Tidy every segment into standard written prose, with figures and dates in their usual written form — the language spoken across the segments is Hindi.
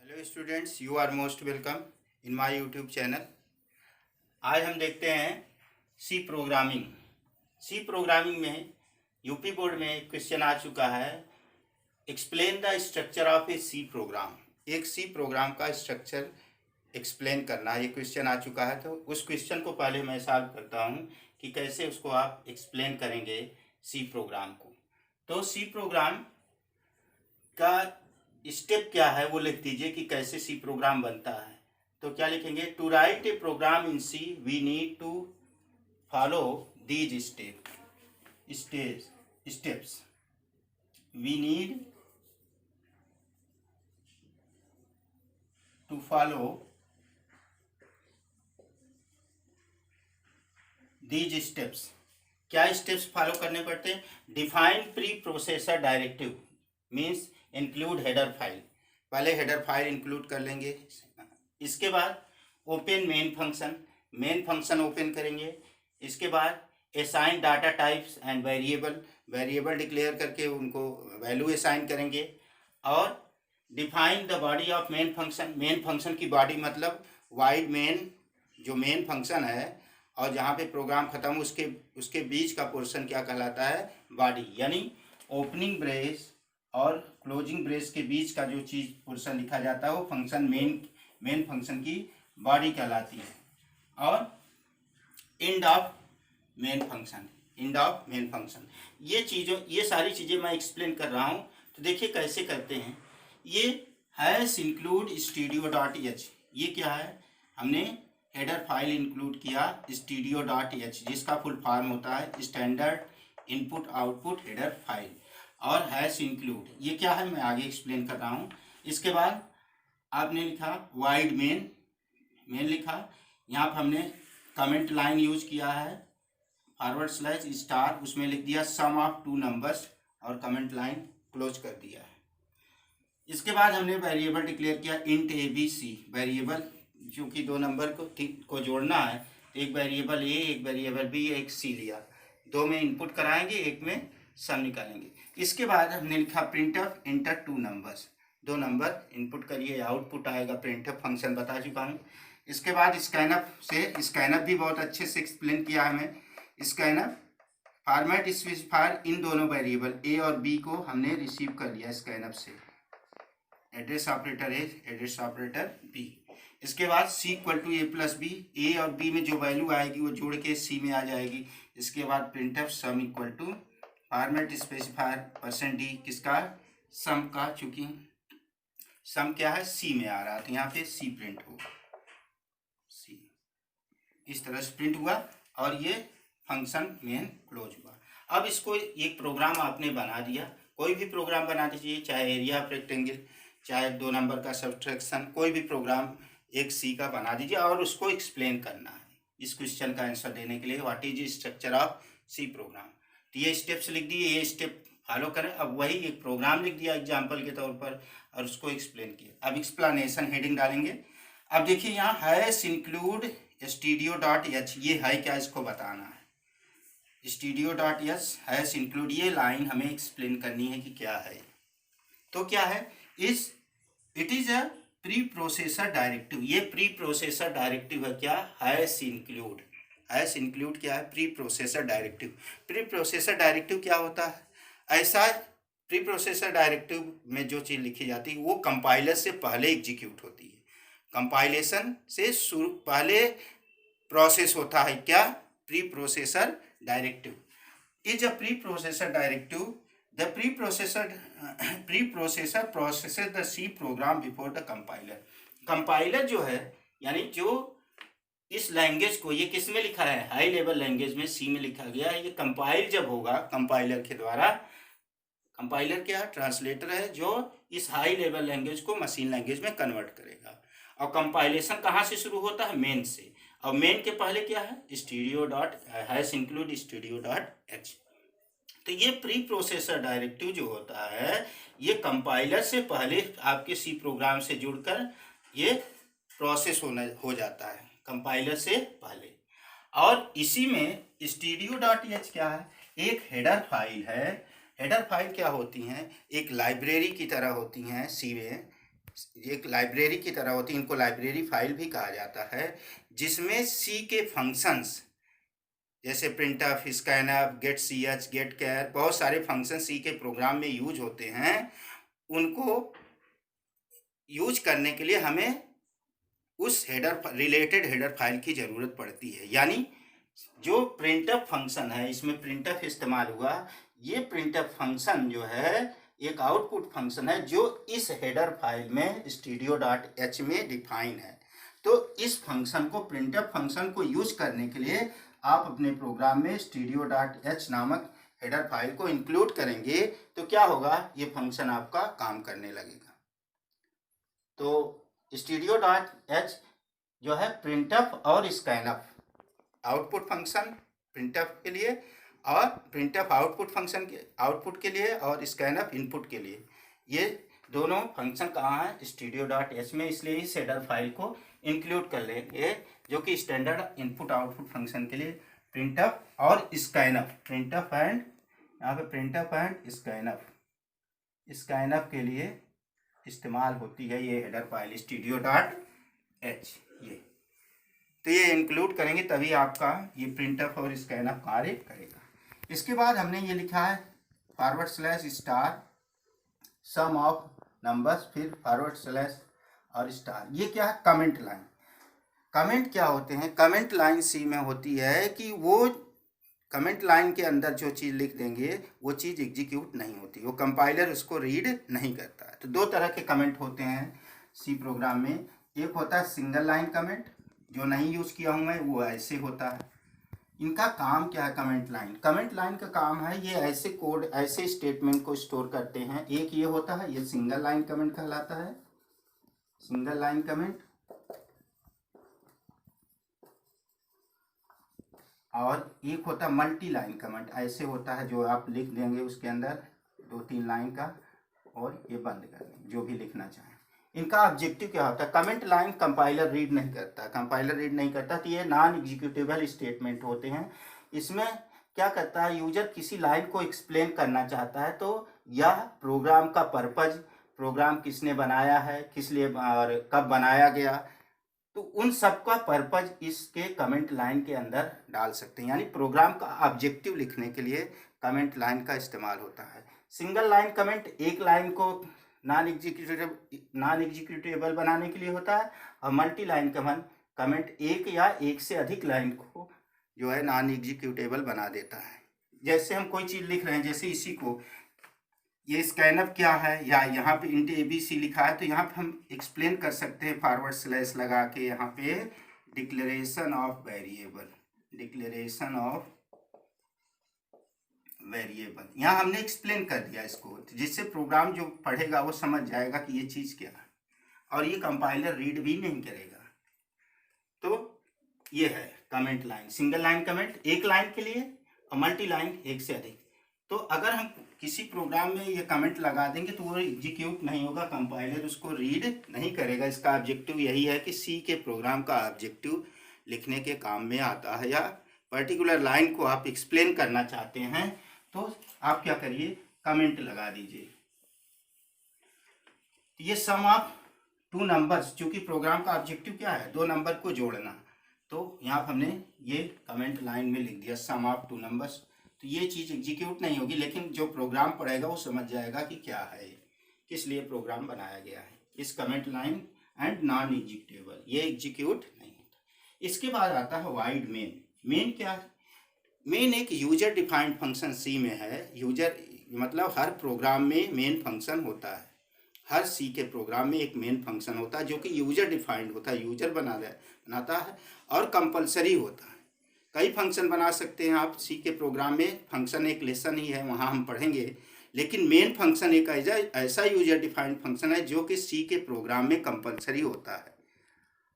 Hello students, you are most welcome in my YouTube channel. आज हम देखते हैं सी प्रोग्रामिंग। सी प्रोग्रामिंग में यूपी बोर्ड में एक क्वेश्चन आ चुका है, explain the structure of a C program. एक सी प्रोग्राम का स्ट्रक्चर एक्सप्लेन करना, ये क्वेश्चन आ चुका है। तो उस क्वेश्चन को पहले मैं सॉल्व करता हूँ कि कैसे उसको आप एक्सप्लेन करेंगे सी प्रोग्राम को। तो सी प्रोग्राम का स्टेप क्या है वो लिख दीजिए कि कैसे सी प्रोग्राम बनता है। तो क्या लिखेंगे, to write a program in C we need to follow these steps. We need to follow these steps. क्या स्टेप्स फॉलो करने पड़ते हैं? Define preprocessor directive means include header file. पहले हेडर फाइल इंक्लूड कर लेंगे। इसके बाद ओपन मेन फंक्शन ओपन करेंगे। इसके बाद assign data types and variable declare करके उनको वैल्यू असाइन करेंगे। और define the body of main function की बॉडी मतलब वाइड मेन, जो मेन फंक्शन है और जहाँ पे प्रोग्राम खत्म उसके बीच का पोर्शन क्या कहलाता है? बॉडी। यानी ओपनिंग ब्रेस और क्लोजिंग ब्रेस के बीच का जो चीज़ पोर्शन लिखा जाता है वो फंक्शन मेन फंक्शन की बॉडी कहलाती है। और एंड ऑफ मेन फंक्शन ये सारी चीज़ें मैं एक्सप्लेन कर रहा हूँ। तो देखिए कैसे करते हैं। ये हैश इंक्लूड studio.h, ये क्या है? हमने हेडर फाइल इंक्लूड किया studio.h, जिसका फुल फॉर्म होता है standard input output header file. और हैश इंक्लूड ये क्या है मैं आगे एक्सप्लेन कर रहा हूँ। इसके बाद आपने लिखा वाइड मेन लिखा। यहाँ पर हमने कमेंट लाइन यूज किया है /* उसमें लिख दिया सम ऑफ टू नंबर्स और कमेंट लाइन क्लोज कर दिया है। इसके बाद हमने वेरिएबल डिक्लेयर किया इंट ABC, वेरिएबल जो कि दो नंबर को जोड़ना है। एक वेरिएबल A, एक वेरिएबल B, एक C लिया। दो में इनपुट कराएंगे, एक में सम निकालेंगे। इसके बाद हमने लिखा प्रिंटफ इंटर टू नंबर्स, दो नंबर इनपुट करिए आउटपुट आएगा। प्रिंटफ फंक्शन बता चुका हूँ। इसके बाद स्कैनअप भी बहुत अच्छे से एक्सप्लेन किया हमें। स्कैनअप फॉर्मेट स्पेसिफायर इन दोनों वेरिएबल A और B को हमने रिसीव कर लिया स्कैनअप से। Address operator A, address operator B। इसके बाद C = A + B, A और B में जो वैल्यू आएगी वो जोड़ के C में आ जाएगी। इसके बाद प्रिंटफ सम = फॉर्मेट स्पेसिफायर %D किसका? सम का, चूंकि सम क्या है C में आ रहा था, यहाँ पे C प्रिंट होगा। C इस तरह से प्रिंट हुआ और ये फंक्शन मेन क्लोज हुआ। अब इसको एक प्रोग्राम आपने बना दिया। कोई भी प्रोग्राम बना दीजिए, चाहे एरिया ऑफ रेक्टेंगल, चाहे दो नंबर का सब्ट्रैक्शन, कोई भी प्रोग्राम एक सी का बना दीजिए और उसको एक्सप्लेन करना है। इस क्वेश्चन का आंसर देने के लिए what is structure of C program. तो ये स्टेप्स लिख दिए, ये स्टेप फॉलो करें। अब वही एक प्रोग्राम लिख दिया एग्जाम्पल के तौर पर और उसको एक्सप्लेन किया। अब एक्सप्लेनेशन हेडिंग डालेंगे। अब देखिए यहाँ हैश इंक्लूड studio.h, ये है क्या इसको बताना है। studio.h हैश इंक्लूड, ये लाइन हमें एक्सप्लेन करनी है कि क्या है। तो क्या है, it is a preprocessor directive. ये प्री प्रोसेसर डायरेक्टिव है क्या? हैश इंक्लूड क्या है? Pre processor directive. Pre processor directive क्या होता है? ऐसा प्री प्रोसेसर डायरेक्टिव में जो चीज़ लिखी जाती है वो कंपाइलर से पहले एग्जीक्यूट होती है। कंपाइलेशन से शुरू पहले प्रोसेस होता है क्या? Preprocessor directive is a preprocessor directive. The preprocessor processes the C program before the compiler. Compiler जो है, यानी जो इस लैंग्वेज को, ये किस में लिखा है? हाई लेवल लैंग्वेज में, सी में लिखा गया है। ये कंपाइल जब होगा कंपाइलर के द्वारा, कंपाइलर क्या है? ट्रांसलेटर है जो इस हाई लेवल लैंग्वेज को मशीन लैंग्वेज में कन्वर्ट करेगा। और कंपाइलेशन कहाँ से शुरू होता है? मेन से। और मेन के पहले क्या है? studio.h। तो ये प्री प्रोसेसर डायरेक्टिव जो होता है ये कंपाइलर से पहले आपके सी प्रोग्राम से जुड़कर ये प्रोसेस हो जाता है कंपाइलर से पहले। और इसी में studio.h क्या है? एक हेडर फाइल है। हेडर फाइल क्या होती हैं? एक लाइब्रेरी की तरह होती हैं सी में। एक लाइब्रेरी की तरह होती है, इनको लाइब्रेरी फाइल भी कहा जाता है, जिसमें सी के फंक्शंस जैसे printf, scanf, get C H, get char, बहुत सारे फंक्शन सी के प्रोग्राम में यूज होते हैं। उनको यूज करने के लिए हमें उस हेडर रिलेटेड हेडर फाइल की ज़रूरत पड़ती है। यानी जो प्रिंटफ फंक्शन है, इसमें प्रिंटफ इस्तेमाल हुआ, ये प्रिंटफ फंक्शन जो है एक आउटपुट फंक्शन है जो इस हेडर फाइल में studio.h में डिफाइन है। तो इस फंक्शन को, प्रिंटफ फंक्शन को यूज करने के लिए आप अपने प्रोग्राम में studio.h नामक हेडर फाइल को इंक्लूड करेंगे तो क्या होगा, ये फंक्शन आपका काम करने लगेगा। तो studio.h जो है प्रिंटफ और स्कैनफ आउटपुट फंक्शन प्रिंटफ के लिए, और प्रिंटफ आउटपुट फंक्शन के आउटपुट के लिए, और स्कैनफ इनपुट के लिए, ये दोनों फंक्शन कहाँ है, studio.h में। इसलिए इस हेडर फाइल को इंक्लूड कर लेंगे, जो कि स्टैंडर्ड इनपुट आउटपुट फंक्शन के लिए प्रिंटफ और स्कैनफ, प्रिंटफ एंड, यहाँ पे प्रिंटफ एंड स्कैनफ के लिए इस्तेमाल होती है ये हेडर फाइल studio.h। ये तो ये इंक्लूड करेंगे तभी आपका ये प्रिंटफ और स्कैनफ कार्य करेगा। इसके बाद हमने ये लिखा है /* सम ऑफ नंबर्स, फिर / और स्टार। ये क्या है, कमेंट लाइन। कमेंट क्या होते हैं, कमेंट लाइन सी में होती है कि वो कमेंट लाइन के अंदर जो चीज़ लिख देंगे वो चीज़ एग्जीक्यूट नहीं होती, वो कंपाइलर उसको रीड नहीं करता है। तो दो तरह के कमेंट होते हैं सी प्रोग्राम में। एक होता है सिंगल लाइन कमेंट, जो नहीं यूज़ किया हूँ मैं, वो ऐसे होता है। इनका काम क्या है, कमेंट लाइन का काम है, ये ऐसे कोड, ऐसे स्टेटमेंट को स्टोर करते हैं। एक ये होता है, ये सिंगल लाइन कमेंट कहलाता है, सिंगल लाइन कमेंट। और एक होता है मल्टी लाइन कमेंट, ऐसे होता है जो आप लिख देंगे उसके अंदर 2-3 लाइन का, और ये बंद कर देंगे जो भी लिखना चाहें। इनका ऑब्जेक्टिव क्या होता है, कमेंट लाइन कंपाइलर रीड नहीं करता, तो ये नॉन एग्जीक्यूटेबल स्टेटमेंट होते हैं। इसमें क्या करता है, यूजर किसी लाइन को एक्सप्लेन करना चाहता है, तो यह प्रोग्राम का पर्पज, प्रोग्राम किसने बनाया है, किस लिए और कब बनाया गया, तो उन सब का पर्पज इसके कमेंट लाइन के अंदर डाल सकते हैं। यानी प्रोग्राम का ऑब्जेक्टिव लिखने के लिए कमेंट लाइन का इस्तेमाल होता है। सिंगल लाइन कमेंट एक लाइन को नॉन एग्जीक्यूटेबल बनाने के लिए होता है, और मल्टी लाइन कमेंट एक या एक से अधिक लाइन को जो है नॉन एग्जीक्यूटेबल बना देता है। जैसे हम कोई चीज़ लिख रहे हैं, जैसे इसी को, ये स्कैनफ क्या है, या यहाँ पे int abc लिखा है, तो यहाँ पे हम एक्सप्लेन कर सकते हैं / लगा के, यहाँ पे डिक्लेरेशन ऑफ वेरिएबल, यहाँ हमने एक्सप्लेन कर दिया इसको, जिससे प्रोग्राम जो पढ़ेगा वो समझ जाएगा कि ये चीज़ क्या है, और ये कंपाइलर रीड भी नहीं करेगा। तो ये है comment line, single line comment एक लाइन के लिए, और मल्टी लाइन एक से अधिक। तो अगर हम किसी प्रोग्राम में ये कमेंट लगा देंगे तो वो एग्जीक्यूट नहीं होगा, कंपाइलर उसको रीड नहीं करेगा। इसका ऑब्जेक्टिव यही है कि सी के प्रोग्राम का ऑब्जेक्टिव लिखने के काम में आता है, या पर्टिकुलर लाइन को आप एक्सप्लेन करना चाहते हैं तो आप क्या करिए, कमेंट लगा दीजिए। ये सम ऑफ 2 नंबर्स, चूंकि प्रोग्राम का ऑब्जेक्टिव क्या है, 2 नंबर को जोड़ना, तो यहाँ पर हमने ये कमेंट लाइन में लिख दिया सम ऑफ 2 नंबर्स। तो ये चीज़ एग्जीक्यूट नहीं होगी, लेकिन जो प्रोग्राम पढ़ेगा वो समझ जाएगा कि क्या है, किस लिए प्रोग्राम बनाया गया है। इस comment line and non executable, ये एग्जीक्यूट नहीं होता। इसके बाद आता है वाइड मेन। मेन क्या है, मेन एक यूजर डिफाइंड फंक्शन सी में है। यूजर मतलब हर प्रोग्राम में मेन फंक्शन होता है, हर सी के प्रोग्राम में एक मेन फंक्शन होता है जो कि यूजर डिफाइंड होता है, यूजर बनाता है और कंपलसरी होता है। कई फंक्शन बना सकते हैं आप सी के प्रोग्राम में, फंक्शन एक लेसन ही है, वहाँ हम पढ़ेंगे, लेकिन मेन फंक्शन एक ऐसा यूजर डिफाइंड फंक्शन है जो कि सी के प्रोग्राम में कंपलसरी होता है,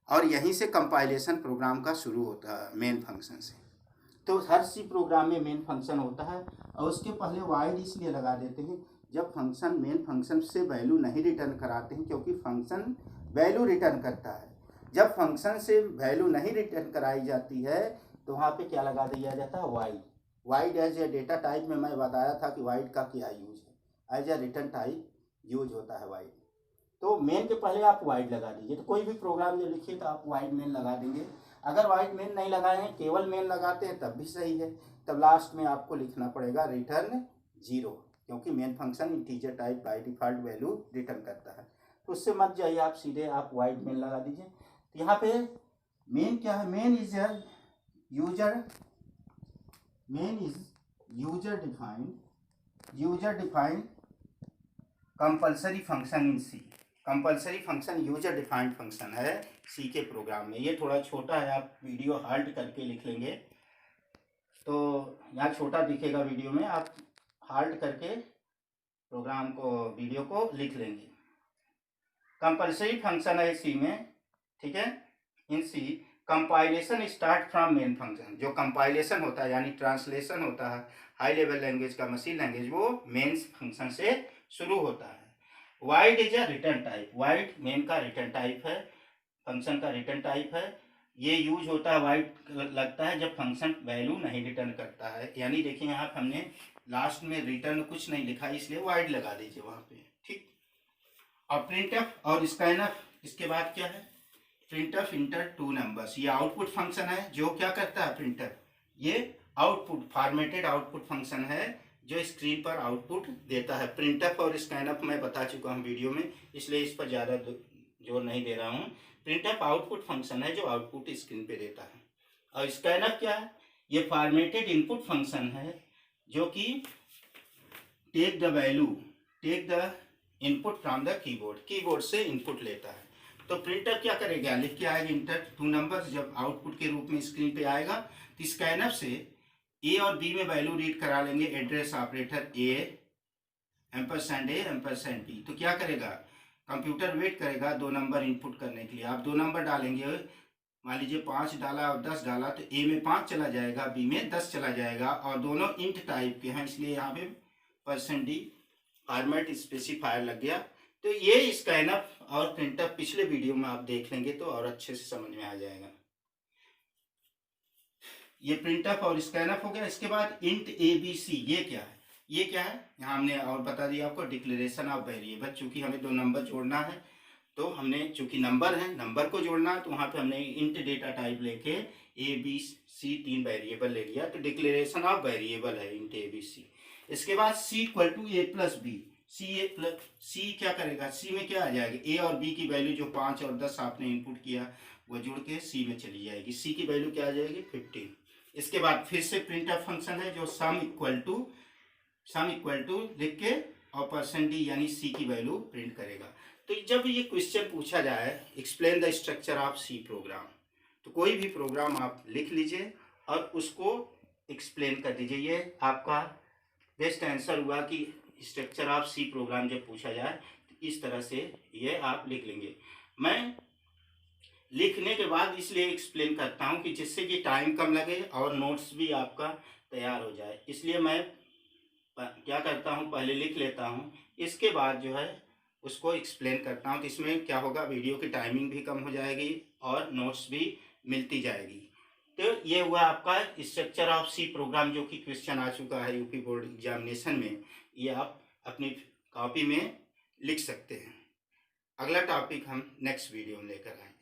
और यहीं से कंपाइलेशन प्रोग्राम का शुरू होता है मेन फंक्शन से। तो हर सी प्रोग्राम में मेन फंक्शन होता है, और उसके पहले वाइड इसलिए लगा देते हैं जब फंक्शन मेन फंक्शन से वैल्यू नहीं रिटर्न कराते हैं, क्योंकि फंक्शन वैल्यू रिटर्न करता है। जब फंक्शन से वैल्यू नहीं रिटर्न कराई जाती है तो वहाँ पे क्या लगा दिया जाता है, void as a data type में मैं बताया था कि वाइड का क्या यूज है, as a return type use होता है वाइड। तो मेन के पहले आप वाइड लगा दीजिए। तो कोई भी प्रोग्राम जो लिखिए तो आप वाइड मेन लगा देंगे। अगर वाइड मेन नहीं लगाए हैं, केवल मेन लगाते हैं तब भी सही है। तब लास्ट में आपको लिखना पड़ेगा रिटर्न 0, क्योंकि main function integer type by default value return करता है। तो उससे मत जाइए, आप सीधे आप वाइड मेन लगा दीजिए। तो यहाँ पे मेन क्या है, main is user defined compulsory function in C. Compulsory function user defined function है सी के प्रोग्राम में। ये थोड़ा छोटा है, आप वीडियो हाल्ट करके लिख लेंगे तो यहाँ छोटा दिखेगा वीडियो में, आप हाल्ट करके प्रोग्राम को वीडियो को लिख लेंगे। कंपल्सरी फंक्शन है सी में, ठीक है। In C compilation start from main function. जो कंपाइलेशन होता है यानी ट्रांसलेशन होता है हाई लेवल लैंग्वेज का मशीन लैंग्वेज, वो मेन फंक्शन से शुरू होता है। Void is a return type. Void main का रिटर्न टाइप है, फंक्शन का रिटर्न टाइप है। ये यूज होता है, वाइड लगता है जब फंक्शन वैल्यू नहीं रिटर्न करता है। यानी देखिए यहाँ पे हमने लास्ट में रिटर्न कुछ नहीं लिखा, इसलिए वाइड लगा दीजिए वहाँ पे, ठीक। और प्रिंटफ और स्कैनफ, इसके बाद क्या है, प्रिंटफ इंटर 2 नंबर्स। ये आउटपुट फंक्शन है जो क्या करता है प्रिंटफ, ये आउटपुट फॉर्मेटेड आउटपुट फंक्शन है जो स्क्रीन पर आउटपुट देता है। प्रिंटफ और स्कैनफ मैं बता चुका हूँ वीडियो में, इसलिए इस पर ज़्यादा जोर नहीं दे रहा हूँ। प्रिंटफ आउटपुट फंक्शन है जो आउटपुट स्क्रीन पे देता है। और स्कैनफ क्या है, ये फॉर्मेटेड इनपुट फंक्शन है जो कि take the input from the keyboard से इनपुट लेता है। तो प्रिंटर क्या करेगा, लिख के आएगा इंटर 2 नंबर्स, जब आउटपुट के रूप में स्क्रीन पे आएगा तो स्कैनर से ए और बी में वैल्यू रीड करा लेंगे। एड्रेस ऑपरेटर ए एम्परसेंड बी। तो क्या करेगा, कंप्यूटर वेट करेगा 2 नंबर इनपुट करने के लिए। आप 2 नंबर डालेंगे, मान लीजिए 5 डाला और 10 डाला, तो ए में 5 चला जाएगा, बी में 10 चला जाएगा। और दोनों इंट टाइप के हैं, इसलिए यहाँ पे %d फॉर्मेट स्पेसिफायर लग गया। तो ये स्कैनअप और प्रिंटअप पिछले वीडियो में आप देख लेंगे तो और अच्छे से समझ में आ जाएगा। ये प्रिंटअप और स्कैनअप हो गया। इसके बाद इंट ABC, ये क्या है, यहाँ हमने और बता दिया आपको, डिक्लेरेशन ऑफ वेरिएबल। चूंकि हमें 2 नंबर जोड़ना है तो हमने, चूंकि नंबर है, नंबर को जोड़ना है, तो वहाँ पे हमने इंट डेटा टाइप लेके ABC 3 वेरिएबल ले लिया, तो डिक्लेरेशन ऑफ वेरिएबल है इंट ABC। इसके बाद C = A+B। सी क्या करेगा, सी में क्या आ जाएगा, ए और बी की वैल्यू जो 5 और 10 आपने इनपुट किया वो जुड़ के सी में चली जाएगी। सी की वैल्यू क्या आ जाएगी, 15। इसके बाद फिर से प्रिंटअप फंक्शन है जो सम इक्वल टू लिख के और %d यानी सी की वैल्यू प्रिंट करेगा। तो जब ये क्वेश्चन पूछा जाए explain the structure of C program, तो कोई भी प्रोग्राम आप लिख लीजिए और उसको एक्सप्लेन कर दीजिए। ये आपका बेस्ट आंसर हुआ कि स्ट्रक्चर ऑफ सी प्रोग्राम जब पूछा जाए तो इस तरह से ये आप लिख लेंगे। मैं लिखने के बाद इसलिए एक्सप्लेन करता हूँ कि जिससे कि टाइम कम लगे और नोट्स भी आपका तैयार हो जाए। इसलिए मैं क्या करता हूँ, पहले लिख लेता हूँ, इसके बाद जो है उसको एक्सप्लेन करता हूँ। तो इसमें क्या होगा, वीडियो की टाइमिंग भी कम हो जाएगी और नोट्स भी मिलती जाएगी। तो ये हुआ आपका स्ट्रक्चर ऑफ सी प्रोग्राम, जो कि क्वेश्चन आ चुका है यूपी बोर्ड एग्जामिनेशन में। ये आप अपनी कॉपी में लिख सकते हैं। अगला टॉपिक हम नेक्स्ट वीडियो में लेकर आएंगे।